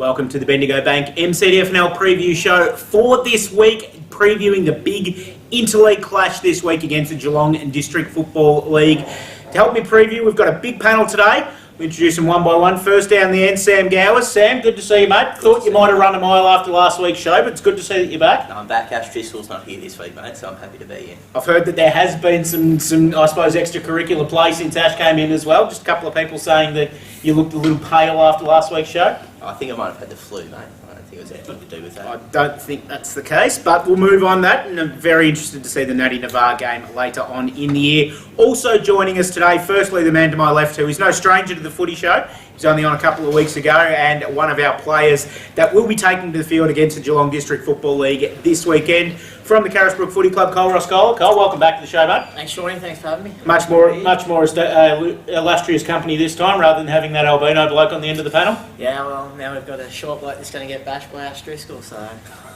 Welcome to the Bendigo Bank MCDFNL preview show for this week, previewing the big interleague clash this week against the Geelong District Football League. To help me preview, we've got a big panel today. We'll introduce them one by one. First down the end, Sam Gowers. Sam, good to see you, mate. Thought you might have run a mile after last week's show, but it's good to see that you're back. No, I'm back. Ash Driscoll's not here this week, mate, so I'm happy to be here. I've heard that there has been some I suppose, extracurricular play since Ash came in as well. Just a couple of people saying that you looked a little pale after last week's show. I think I might have had the flu, mate. I don't think it was anything to do with that. I don't think that's the case, but we'll move on that, and I'm very interested to see the Natty Navarre game later on in the year. Also joining us today, firstly, the man to my left, who is no stranger to the footy show. He was only on a couple of weeks ago, and one of our players that will be taking to the field against the Geelong District Football League this weekend. From the Carisbrook Footy Club, Cole Roscholler. Cole, welcome back to the show, mate. Thanks, Shaun. Thanks for having me. Much more illustrious company this time, rather than having that albino bloke on the end of the panel. Yeah, well, now we've got a short bloke that's going to get bashed by Ash Driscoll, so...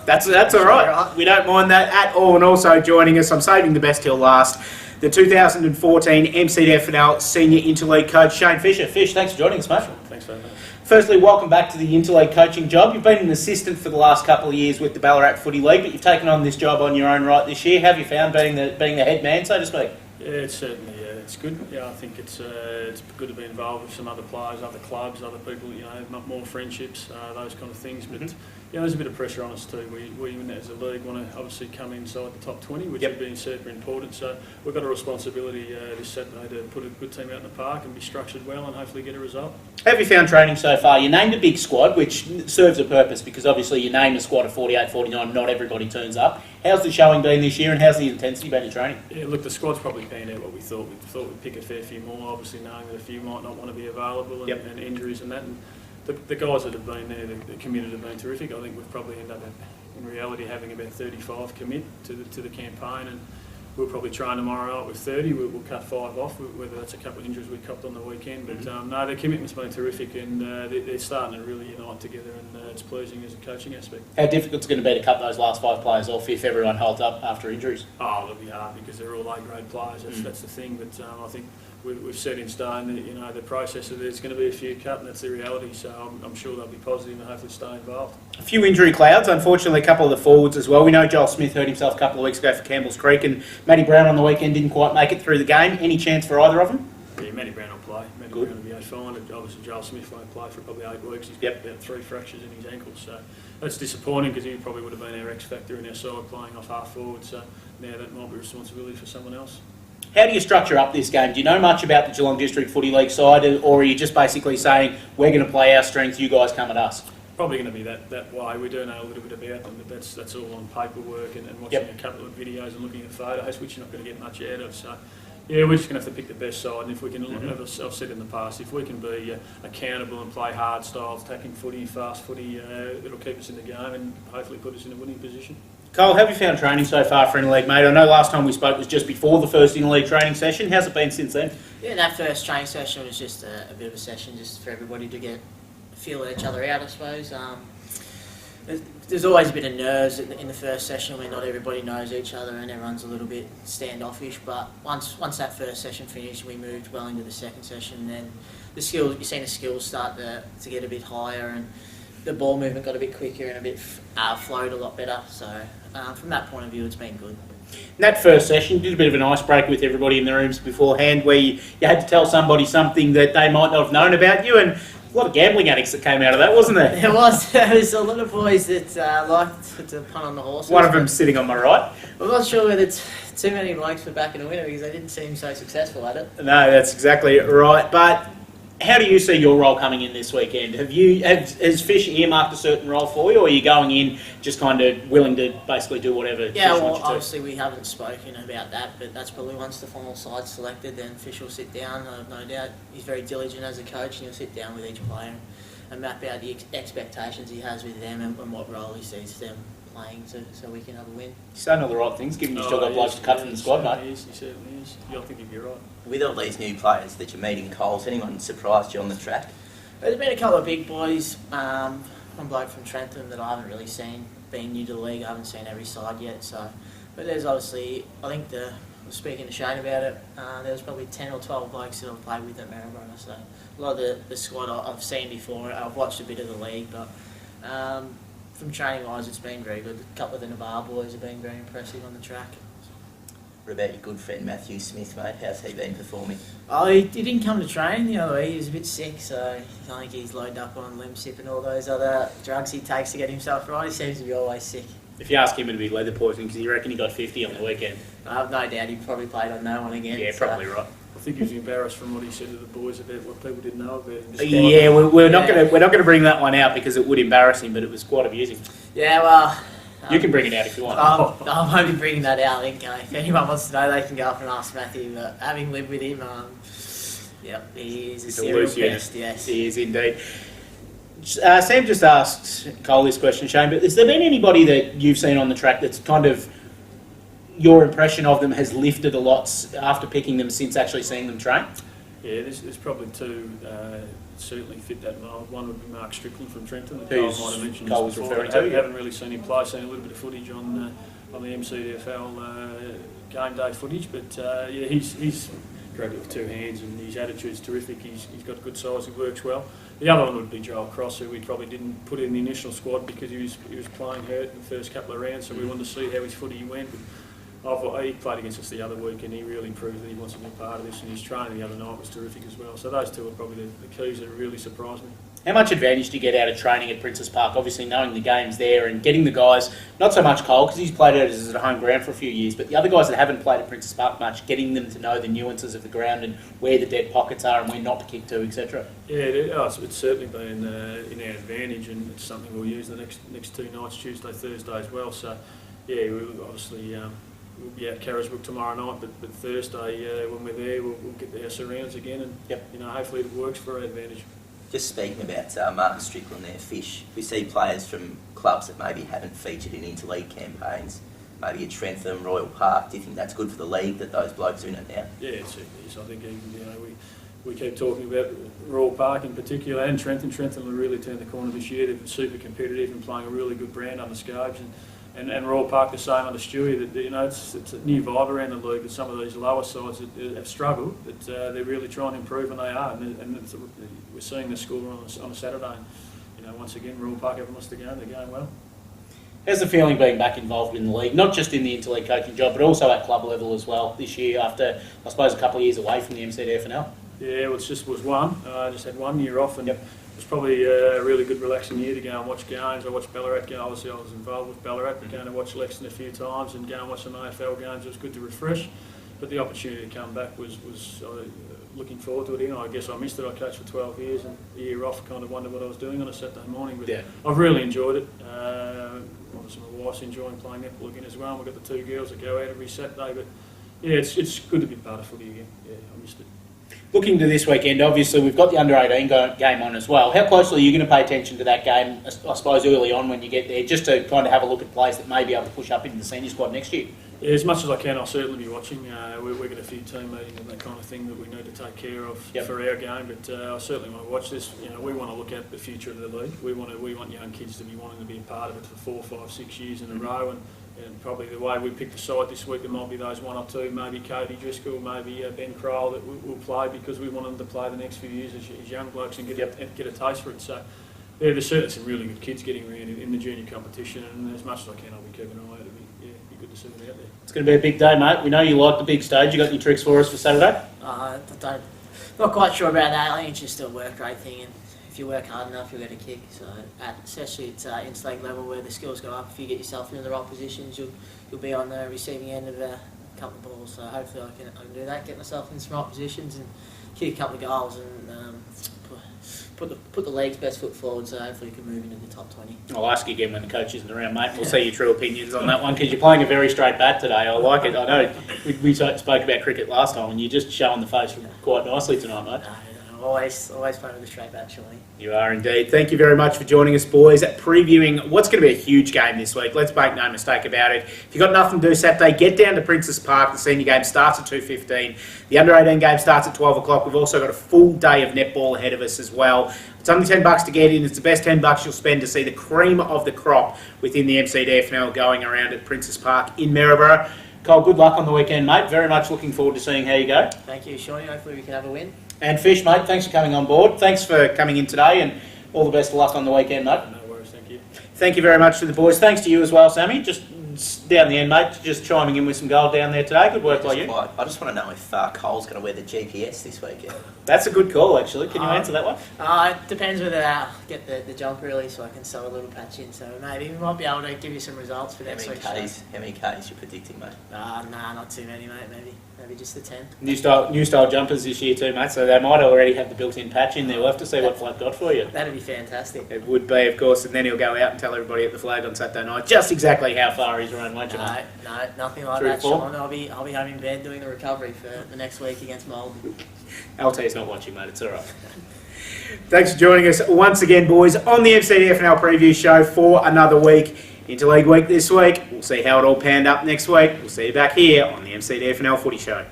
That's all right. We don't mind that at all. And also joining us, I'm saving the best till last, the 2014 MCDFNL Senior Interleague coach, Shane Fisher. Fish, thanks for joining us, mate. Thanks very much. Firstly, welcome back to the Interleague coaching job. You've been an assistant for the last couple of years with the Ballarat Footy League, but you've taken on this job on your own right this year. How have you found being the head man, so to speak? Yeah, it's certainly it's good. Yeah, I think it's good to be involved with some other players, other clubs, other people. You know, more friendships, those kind of things. But there's a bit of pressure on us too. We as a league want to obviously come inside the top 20, which has been super important. So we've got a responsibility this Saturday to put a good team out in the park and be structured well and hopefully get a result. How have you found training so far? You named a big squad, which serves a purpose because obviously you name a squad of 48, 49, not everybody turns up. How's the showing been this year and how's the intensity been in training? Yeah, look, the squad's probably panned out what we thought. We thought we'd pick a fair few more, obviously knowing that a few might not want to be available and injuries and that. And the guys that have been there, the committed have been terrific. I think we've probably ended up in reality having about 35 commit to the campaign, and we'll probably try tomorrow night with 30. We'll cut 5 off, whether that's a couple of injuries we copped on the weekend. But no, the commitment's been terrific, and they're starting to really unite together, and it's pleasing as a coaching aspect. How difficult it's going to be to cut those last 5 players off if everyone holds up after injuries? Oh, it'll be hard because they're all A-grade players. That's the thing. But I think we've set in stone that the process of there's going to be a few cut, and that's the reality. So I'm sure they'll be positive and hopefully stay involved. A few injury clouds, unfortunately, a couple of the forwards as well. We know Joel Smith hurt himself a couple of weeks ago for Campbell's Creek, and Matty Brown on the weekend didn't quite make it through the game. Any chance for either of them? Yeah, Matty Brown will play. Matty Brown will be fine. Obviously, Joel Smith won't play for probably 8 weeks. He's got about 3 fractures in his ankles, so that's disappointing because he probably would have been our X factor in our side playing off half forward. So now that might be a responsibility for someone else. How do you structure up this game? Do you know much about the Geelong District Footy League side, or are you just basically saying, we're going to play our strengths, you guys come at us? Probably going to be that way. We do know a little bit about them, but that's all on paperwork and watching a couple of videos and looking at photos, which you're not going to get much out of. So, yeah, we're just going to have to pick the best side, and if we can, I've said in the past, if we can be accountable and play hard styles, attacking footy, fast footy, it'll keep us in the game and hopefully put us in a winning position. Cole, how have you found training so far for Interleague, mate? I know last time we spoke was just before the first Interleague training session. How's it been since then? Yeah, that first training session was just a bit of a session just for everybody to get a feel of each other out, I suppose. There's always a bit of nerves in the first session when not everybody knows each other and everyone's a little bit standoffish. But once that first session finished, we moved well into the second session. And then the skills, you've seen the skills start to get a bit higher, and the ball movement got a bit quicker and a bit flowed a lot better. So from that point of view, it's been good. In that first session, you did a bit of an icebreaker with everybody in the rooms beforehand, where you had to tell somebody something that they might not have known about you, and a lot of gambling addicts that came out of that, wasn't there? There was. There was a lot of boys that liked to punt on the horses. One of them sitting on my right. I'm not sure whether it's too many blokes for backing a winner because they didn't seem so successful at it. No, that's exactly right. But how do you see your role coming in this weekend? Has Fish earmarked a certain role for you, or are you going in just kind of willing to basically do whatever Fish wants you to? Obviously we haven't spoken about that, but that's probably once the final side's selected, then Fish will sit down. I have no doubt he's very diligent as a coach, and he'll sit down with each player and map out the expectations he has with them and what role he sees them playing so we can have a win. You're saying all the right things, given you've still got blokes to cut from the squad, mate. He certainly is. I think he'd be right. With all these new players that you're meeting, Cole, has anyone surprised you on the track? There's been a couple of big boys, one bloke from Trentham that I haven't really seen, being new to the league. I haven't seen every side yet. But there's obviously, I think I was speaking to Shane about it, there was probably 10 or 12 blokes that I've played with at Maryborough. So a lot of the squad I've seen before. I've watched a bit of the league, but From training wise, it's been very good. A couple of the Navarre boys have been very impressive on the track. What about your good friend Matthew Smith, mate? How's he been performing? Oh, he didn't come to train the other week. He was a bit sick, so I think he's loaded up on Limsip and all those other drugs he takes to get himself right. He seems to be always sick. If you ask him, it'd be leather poisoning because you reckon he got 50 on the weekend. I have no doubt he probably played on no one again. Yeah, probably right. I think he was embarrassed from what he said to the boys about what people didn't know about him. Yeah, we're not going to bring that one out because it would embarrass him, but it was quite amusing. Yeah, well. You can bring it out if you want. I'm only bringing that out. I think if anyone wants to know, they can go up and ask Matthew. But having lived with him, he is a serial pest. Yes, he is indeed. Sam just asked Cole this question, Shane, but has there been anybody that you've seen on the track that's kind of your impression of them has lifted a lot after picking them since actually seeing them train? Yeah, there's probably two certainly fit that mould. One would be Mark Strickland from Trenton, that Who's Cole might have mentioned Cole was before. referring to. Haven't really seen him play, seen a little bit of footage on the MCDFL game day footage, but he's great with two hands and his attitude's terrific. He's got good size, he works well. The other one would be Joel Cross, who we probably didn't put in the initial squad because he was playing hurt in the first couple of rounds, so we wanted to see how his footy went. He played against us the other week and he really proved that he wants to be part of this, and his training the other night was terrific as well. So those two are probably the keys that really surprised me. How much advantage do you get out of training at Princes Park? Obviously knowing the game's there and getting the guys, not so much Cole because he's played it as a home ground for a few years, but the other guys that haven't played at Princes Park much, getting them to know the nuances of the ground and where the dead pockets are and where not to kick to, etc. Yeah, it's certainly been in our advantage, and it's something we'll use the next two nights, Tuesday, Thursday as well. So yeah, we'll obviously we'll be out Carisbrook tomorrow night, but Thursday when we're there, we'll get our surrounds again, and hopefully it works for our advantage. Just speaking about Mark Strickland there, Fish, we see players from clubs that maybe haven't featured in interleague campaigns, maybe at Trentham, Royal Park. Do you think that's good for the league that those blokes are in it now? Yeah, it certainly is. I think we keep talking about Royal Park in particular and Trentham. Trentham will really turn the corner this year. They've been super competitive and playing a really good brand under Scobes. And Royal Park the same under Stewie. That it's a new vibe around the league. That some of these lower sides that have struggled, that they're really trying to improve, and they are. And we're seeing the score on a Saturday. And, once again, Royal Park haven't lost the game. They're going well. How's the feeling being back involved in the league, not just in the interleague coaching job, but also at club level as well this year after, I suppose, a couple of years away from the MCDFNL? Yeah, well, was one. I just had 1 year off, and it was probably a really good relaxing year to go and watch games. I watched Ballarat go. Obviously, I was involved with Ballarat, but going to watch Lexington a few times and go and watch some AFL games. It was good to refresh. But the opportunity to come back was looking forward to it. I guess I missed it. I coached for 12 years, and a year off, kind of wondered what I was doing on a Saturday morning. But I've really enjoyed it. Obviously, my wife's enjoying playing netball again as well. We've got the two girls that go out every Saturday. But yeah, it's good to be part of footy again. Yeah, I missed it. Looking to this weekend, obviously we've got the under-18 game on as well. How closely are you going to pay attention to that game, I suppose, early on when you get there, just to kind of have a look at players that may be able to push up into the senior squad next year? Yeah, as much as I can, I'll certainly be watching. We've got a few team meetings and that kind of thing that we need to take care of for our game, but I certainly want to watch this. We want to look at the future of the league. We want young kids to be wanting to be a part of it for 4, 5, 6 years in a row, and probably the way we pick the side this week, there might be those one or two, maybe Cody Driscoll, maybe Ben Crowell that will play because we want them to play the next few years as young blokes and get a taste for it. So yeah, there's certainly some really good kids getting around in the junior competition, and as much as I can, I'll be keeping an eye out. It'll be good to see them out there. It's going to be a big day, mate. We know you like the big stage. You got any tricks for us for Saturday? Not quite sure about that. I think it's just a work rate thing, and if you work hard enough, you'll get a kick. So, especially at interleague level where the skills go up, if you get yourself in the right positions, you'll be on the receiving end of a couple of balls. So hopefully I can do that, get myself in some right positions and kick a couple of goals and put the league's best foot forward. So hopefully you can move into the top 20. I'll ask you again when the coach isn't around, mate. We'll see your true opinions on that one because you're playing a very straight bat today. I like it. I know we spoke about cricket last time and you're just showing the face quite nicely tonight, mate. Always playing with a straight bat, surely. You are indeed. Thank you very much for joining us, boys, at previewing what's going to be a huge game this week. Let's make no mistake about it. If you've got nothing to do Saturday, get down to Princes Park. The senior game starts at 2:15. The under-18 game starts at 12 o'clock. We've also got a full day of netball ahead of us as well. It's only $10 to get in. It's the best $10 you'll spend to see the cream of the crop within the MCDFNL going around at Princes Park in Maryborough. Cole, good luck on the weekend, mate. Very much looking forward to seeing how you go. Thank you, Shawnee. Hopefully we can have a win. And Fish, mate, thanks for coming on board. Thanks for coming in today and all the best of luck on the weekend, mate. No worries, thank you. Thank you very much to the boys. Thanks to you as well, Sammy. Just down the end, mate, just chiming in with some gold down there today. Good work by you. I just want to know if Cole's going to wear the GPS this weekend. That's a good call, actually. Can you answer that one? It depends whether I get the jump really, so I can sew a little patch in. So maybe we might be able to give you some results for next week. How many Ks you predicting, mate? Nah, not too many, mate. Maybe just the 10. New style jumpers this year too, mate. So they might already have the built-in patch in there. We'll have to see what Flag got for you. That'd be fantastic. It would be, of course, and then he'll go out and tell everybody at the Flag on Saturday night just exactly how far he's run, won't you, mate? No, nothing like 3 that, or 4? Sean. I'll be home in bed doing the recovery for the next week against Malden. LT's not watching, mate. It's all right. Thanks for joining us once again, boys, on the MCDFNL preview show for another week. Interleague week this week. We'll see how it all panned up next week. We'll see you back here on the MCDFNL Footy Show.